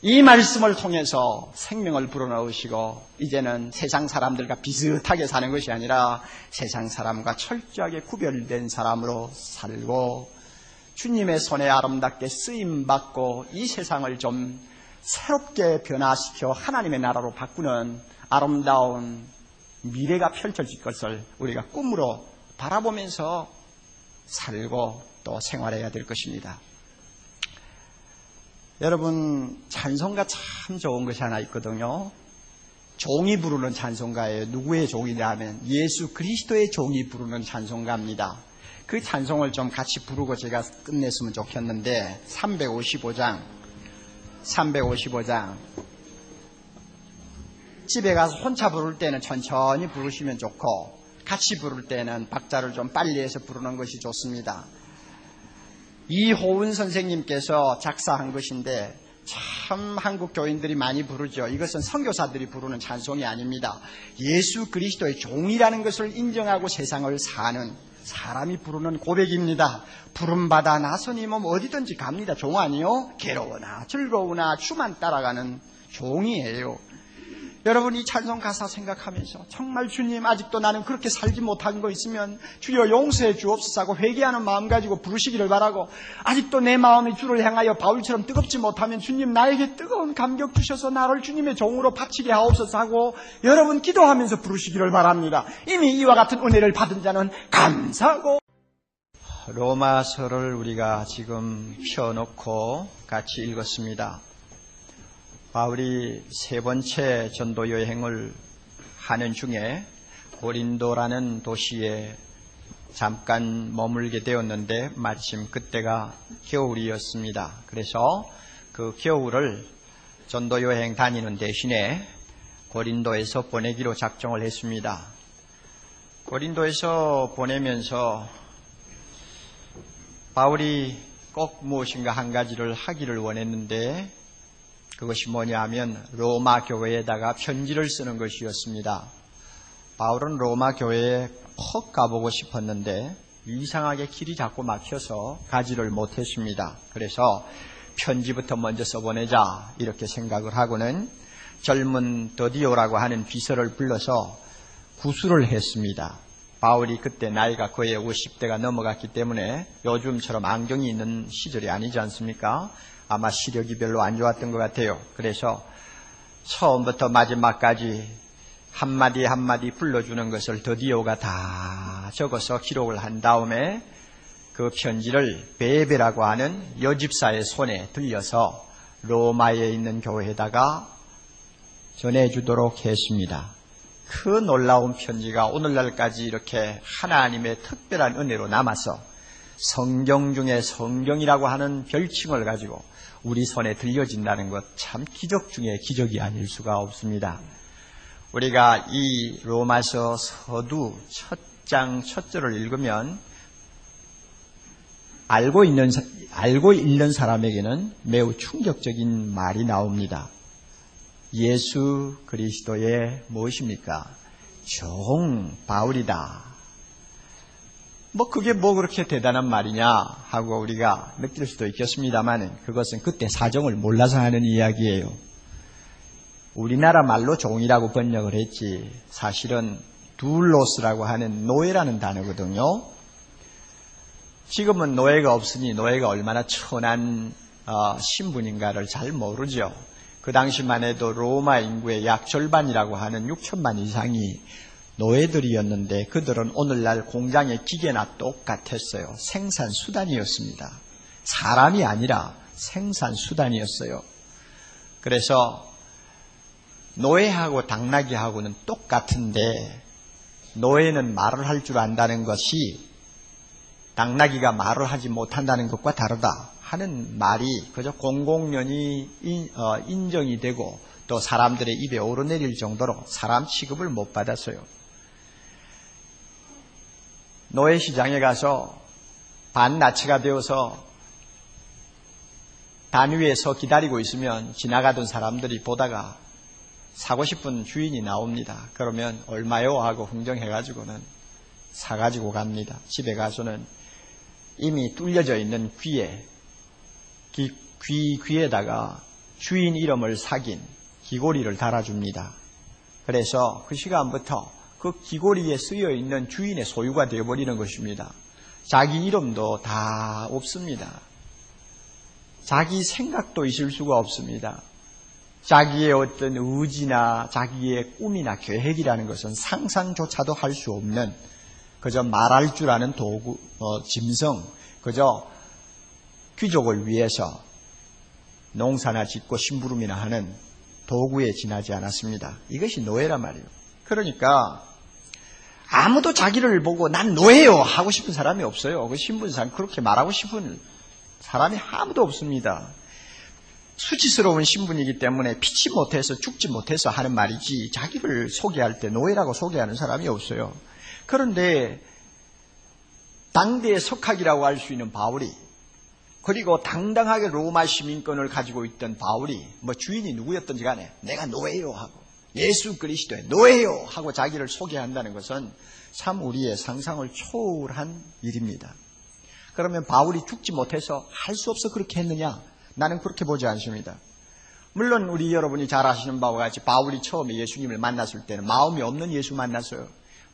이 말씀을 통해서 생명을 불어넣으시고 이제는 세상 사람들과 비슷하게 사는 것이 아니라 세상 사람과 철저하게 구별된 사람으로 살고 주님의 손에 아름답게 쓰임받고 이 세상을 좀 새롭게 변화시켜 하나님의 나라로 바꾸는 아름다운 미래가 펼쳐질 것을 우리가 꿈으로 바라보면서 살고 또 생활해야 될 것입니다. 여러분 찬송가 참 좋은 것이 하나 있거든요. 종이 부르는 찬송가예요. 누구의 종이냐 하면 예수 그리스도의 종이 부르는 찬송가입니다. 그 찬송을 좀 같이 부르고 제가 끝냈으면 좋겠는데 355장 집에 가서 혼자 부를 때는 천천히 부르시면 좋고 같이 부를 때는 박자를 좀 빨리 해서 부르는 것이 좋습니다. 이호은 선생님께서 작사한 것인데 참 한국 교인들이 많이 부르죠. 이것은 선교사들이 부르는 찬송이 아닙니다. 예수 그리스도의 종이라는 것을 인정하고 세상을 사는 사람이 부르는 고백입니다. 부름받아 나서니 뭐 어디든지 갑니다. 종 아니요? 괴로우나 즐거우나 주만 따라가는 종이에요. 여러분 이 찬송 가사 생각하면서 정말 주님 아직도 나는 그렇게 살지 못한 거 있으면 주여 용서해 주옵소서 하고 회개하는 마음 가지고 부르시기를 바라고 아직도 내 마음이 주를 향하여 바울처럼 뜨겁지 못하면 주님 나에게 뜨거운 감격 주셔서 나를 주님의 종으로 바치게 하옵소서 하고 여러분 기도하면서 부르시기를 바랍니다. 이미 이와 같은 은혜를 받은 자는 감사하고. 로마서를 우리가 지금 펴놓고 같이 읽었습니다. 바울이 세 번째 전도 여행을 하는 중에 고린도라는 도시에 잠깐 머물게 되었는데 마침 그때가 겨울이었습니다. 그래서 그 겨울을 전도 여행 다니는 대신에 고린도에서 보내기로 작정을 했습니다. 고린도에서 보내면서 바울이 꼭 무엇인가 한 가지를 하기를 원했는데 그것이 뭐냐 하면 로마 교회에다가 편지를 쓰는 것이었습니다. 바울은 로마 교회에 퍽 가보고 싶었는데 이상하게 길이 자꾸 막혀서 가지를 못했습니다. 그래서 편지부터 먼저 써보내자 이렇게 생각을 하고는 젊은 더디오라고 하는 비서를 불러서 구술을 했습니다. 바울이 그때 나이가 거의 50대가 넘어갔기 때문에 요즘처럼 안경이 있는 시절이 아니지 않습니까? 아마 시력이 별로 안 좋았던 것 같아요. 그래서 처음부터 마지막까지 한마디 한마디 불러주는 것을 더디오가 다 적어서 기록을 한 다음에 그 편지를 베베라고 하는 여집사의 손에 들려서 로마에 있는 교회에다가 전해주도록 했습니다. 그 놀라운 편지가 오늘날까지 이렇게 하나님의 특별한 은혜로 남아서 성경 중에 성경이라고 하는 별칭을 가지고 우리 손에 들려진다는 것 참 기적 중에 기적이 아닐 수가 없습니다. 우리가 이 로마서 서두 첫 장 첫 절을 읽으면 알고 읽는 사람에게는 매우 충격적인 말이 나옵니다. 예수 그리스도의 무엇입니까? 종 바울이다. 뭐 그게 뭐 그렇게 대단한 말이냐 하고 우리가 느낄 수도 있겠습니다만 그것은 그때 사정을 몰라서 하는 이야기예요. 우리나라 말로 종이라고 번역을 했지 사실은 둘로스라고 하는 노예라는 단어거든요. 지금은 노예가 없으니 노예가 얼마나 천한 신분인가를 잘 모르죠. 그 당시만 해도 로마 인구의 약 절반이라고 하는 6천만 이상이 노예들이었는데 그들은 오늘날 공장의 기계나 똑같았어요. 생산수단이었습니다. 사람이 아니라 생산수단이었어요. 그래서 노예하고 당나귀하고는 똑같은데 노예는 말을 할 줄 안다는 것이 당나귀가 말을 하지 못한다는 것과 다르다 하는 말이 그저 공공연히 인정이 되고 또 사람들의 입에 오르내릴 정도로 사람 취급을 못 받았어요. 노예시장에 가서 반나치가 되어서 단 위에서 기다리고 있으면 지나가던 사람들이 보다가 사고 싶은 주인이 나옵니다. 그러면 얼마요? 하고 흥정해가지고는 사가지고 갑니다. 집에 가서는 이미 뚫려져 있는 귀에다가 주인 이름을 새긴 귀고리를 달아줍니다. 그래서 그 시간부터 그 귀고리에 쓰여 있는 주인의 소유가 되어버리는 것입니다. 자기 이름도 다 없습니다. 자기 생각도 있을 수가 없습니다. 자기의 어떤 의지나 자기의 꿈이나 계획이라는 것은 상상조차도 할 수 없는 그저 말할 줄 아는 도구, 짐승, 그저 귀족을 위해서 농사나 짓고 심부름이나 하는 도구에 지나지 않았습니다. 이것이 노예란 말이에요. 그러니까 아무도 자기를 보고 난 노예요 하고 싶은 사람이 없어요. 그 신분상 그렇게 말하고 싶은 사람이 아무도 없습니다. 수치스러운 신분이기 때문에 피치 못해서 죽지 못해서 하는 말이지 자기를 소개할 때 노예라고 소개하는 사람이 없어요. 그런데 당대의 석학이라고 할 수 있는 바울이 그리고 당당하게 로마 시민권을 가지고 있던 바울이 뭐 주인이 누구였던지 간에 내가 노예요 하고 예수 그리스도의 노예요 하고 자기를 소개한다는 것은 참 우리의 상상을 초월한 일입니다. 그러면 바울이 죽지 못해서 할 수 없어 그렇게 했느냐? 나는 그렇게 보지 않습니다. 물론 우리 여러분이 잘 아시는 바와 같이 바울이 처음에 예수님을 만났을 때는 마음이 없는 예수 만났어요.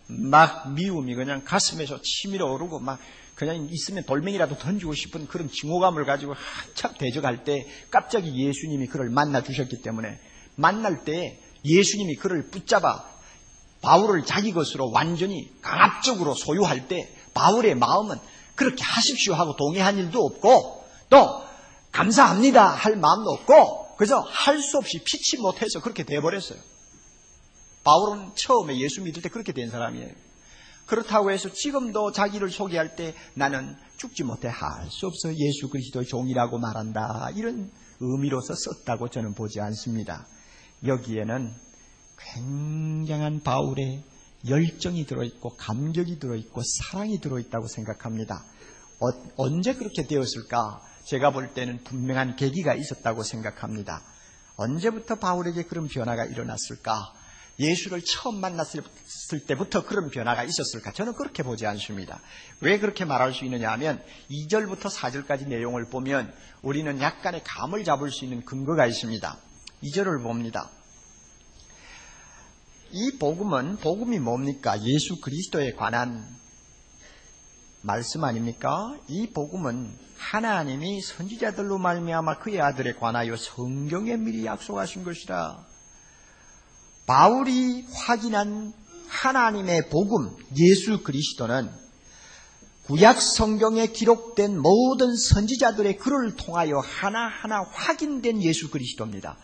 막 미움이 그냥 가슴에서 치밀어 오르고 막 그냥 있으면 돌멩이라도 던지고 싶은 그런 증오감을 가지고 한참 대적할 때 갑자기 예수님이 그를 만나 주셨기 때문에 만날 때 예수님이 그를 붙잡아 바울을 자기 것으로 완전히 강압적으로 소유할 때 바울의 마음은 그렇게 하십시오 하고 동의한 일도 없고 또 감사합니다 할 마음도 없고 그래서 할 수 없이 피치 못해서 그렇게 돼버렸어요. 바울은 처음에 예수 믿을 때 그렇게 된 사람이에요. 그렇다고 해서 지금도 자기를 소개할 때 나는 죽지 못해 할 수 없어 예수 그리스도의 종이라고 말한다 이런 의미로서 썼다고 저는 보지 않습니다. 여기에는 굉장한 바울의 열정이 들어있고 감격이 들어있고 사랑이 들어있다고 생각합니다. 언제 그렇게 되었을까? 제가 볼 때는 분명한 계기가 있었다고 생각합니다. 언제부터 바울에게 그런 변화가 일어났을까? 예수를 처음 만났을 때부터 그런 변화가 있었을까? 저는 그렇게 보지 않습니다. 왜 그렇게 말할 수 있느냐 하면 2절부터 4절까지 내용을 보면 우리는 약간의 감을 잡을 수 있는 근거가 있습니다. 2절을 봅니다. 이 복음이 뭡니까? 예수 그리스도에 관한 말씀 아닙니까? 이 복음은 하나님이 선지자들로 말미암아 그의 아들에 관하여 성경에 미리 약속하신 것이라. 바울이 확인한 하나님의 복음, 예수 그리스도는 구약 성경에 기록된 모든 선지자들의 글을 통하여 하나하나 확인된 예수 그리스도입니다.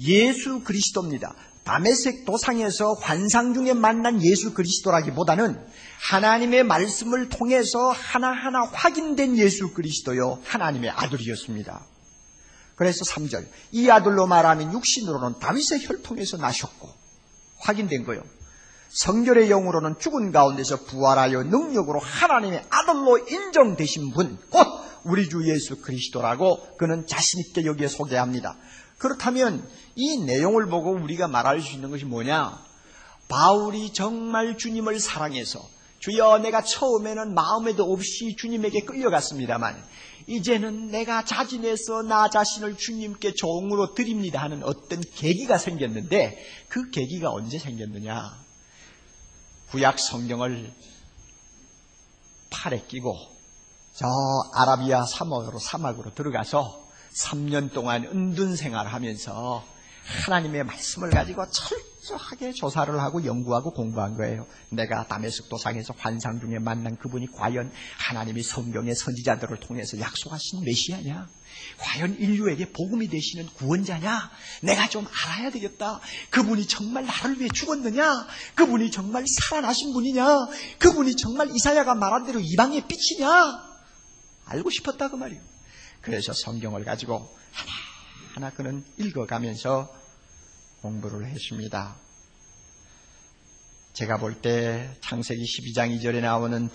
예수 그리스도입니다. 다메섹 도상에서 환상 중에 만난 예수 그리스도라기보다는 하나님의 말씀을 통해서 하나하나 확인된 예수 그리스도요 하나님의 아들이었습니다. 그래서 3절 이 아들로 말하면 육신으로는 다윗의 혈통에서 나셨고 확인된 거요. 성결의 영으로는 죽은 가운데서 부활하여 능력으로 하나님의 아들로 인정되신 분 곧 우리 주 예수 그리스도라고 그는 자신 있게 여기에 소개합니다. 그렇다면 이 내용을 보고 우리가 말할 수 있는 것이 뭐냐? 바울이 정말 주님을 사랑해서 주여 내가 처음에는 마음에도 없이 주님에게 끌려갔습니다만 이제는 내가 자진해서 나 자신을 주님께 종으로 드립니다 하는 어떤 계기가 생겼는데 그 계기가 언제 생겼느냐? 구약 성경을 팔에 끼고 저 아라비아 사막으로 들어가서 3년 동안 은둔 생활하면서 하나님의 말씀을 가지고 철저하게 조사를 하고 연구하고 공부한 거예요. 내가 다메섹 도상에서 환상 중에 만난 그분이 과연 하나님이 성경의 선지자들을 통해서 약속하신 메시아냐? 과연 인류에게 복음이 되시는 구원자냐? 내가 좀 알아야 되겠다. 그분이 정말 나를 위해 죽었느냐? 그분이 정말 살아나신 분이냐? 그분이 정말 이사야가 말한 대로 이방의 빛이냐? 알고 싶었다 그 말이에요. 그래서 성경을 가지고 하나하나 그는 읽어가면서 공부를 했습니다. 제가 볼 때 창세기 12장 2절에 나오는